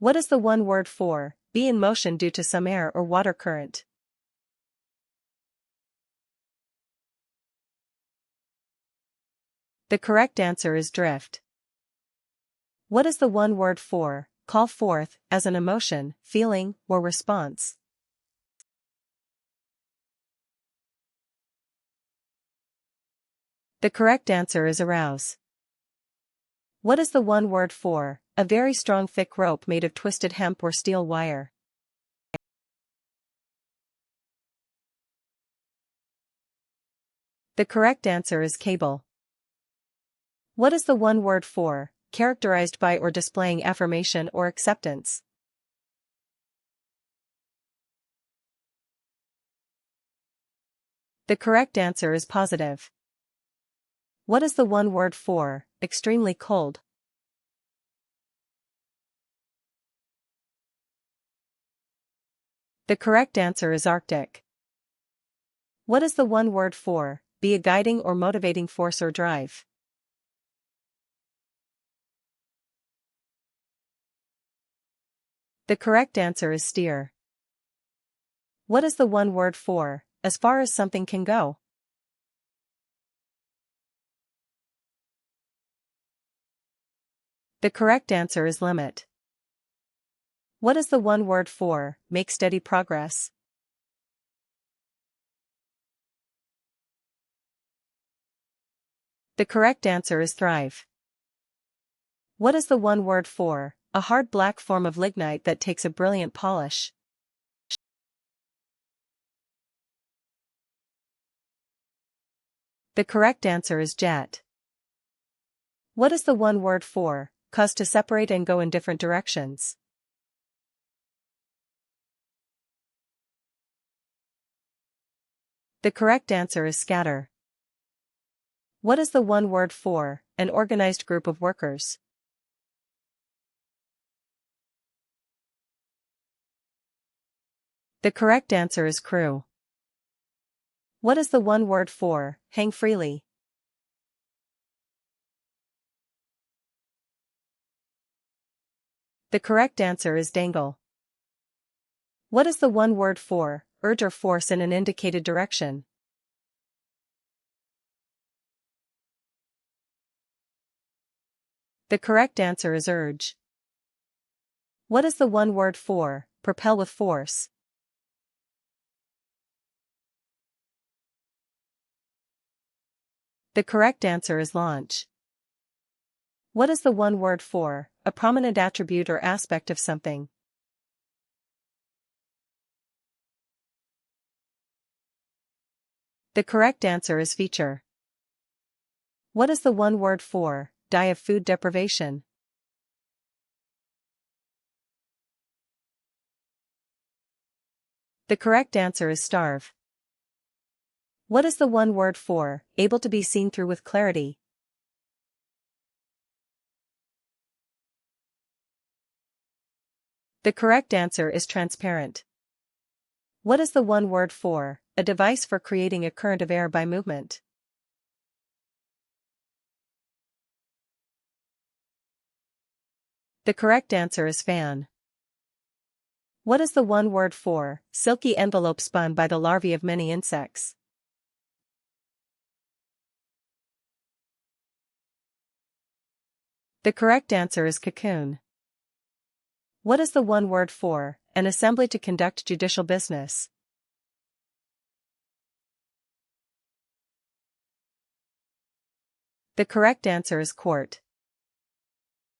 What is the one word for be in motion due to some air or water current? The correct answer is drift. What is the one word for call forth as an emotion, feeling, or response? The correct answer is arouse. What is the one word for a very strong thick rope made of twisted hemp or steel wire? The correct answer is cable. What is the one word for characterized by or displaying affirmation or acceptance? The correct answer is positive. What is the one word for extremely cold? The correct answer is Arctic. What is the one word for be a guiding or motivating force or drive? The correct answer is steer. What is the one word for as far as something can go? The correct answer is limit. What is the one word for make steady progress? The correct answer is thrive. What is the one word for a hard black form of lignite that takes a brilliant polish? The correct answer is jet. What is the one word for cause to separate and go in different directions? The correct answer is scatter. What is the one word for an organized group of workers? The correct answer is crew. What is the one word for hang freely? The correct answer is dangle. What is the one word for urge or force in an indicated direction? The correct answer is urge. What is the one word for propel with force? The correct answer is launch. What is the one word for a prominent attribute or aspect of something? The correct answer is feature. What is the one word for die of food deprivation? The correct answer is starve. What is the one word for able to be seen through with clarity? The correct answer is transparent. What is the one word for a device for creating a current of air by movement? The correct answer is fan. What is the one word for silky envelope spun by the larvae of many insects? The correct answer is cocoon. What is the one word for an assembly to conduct judicial business? The correct answer is court.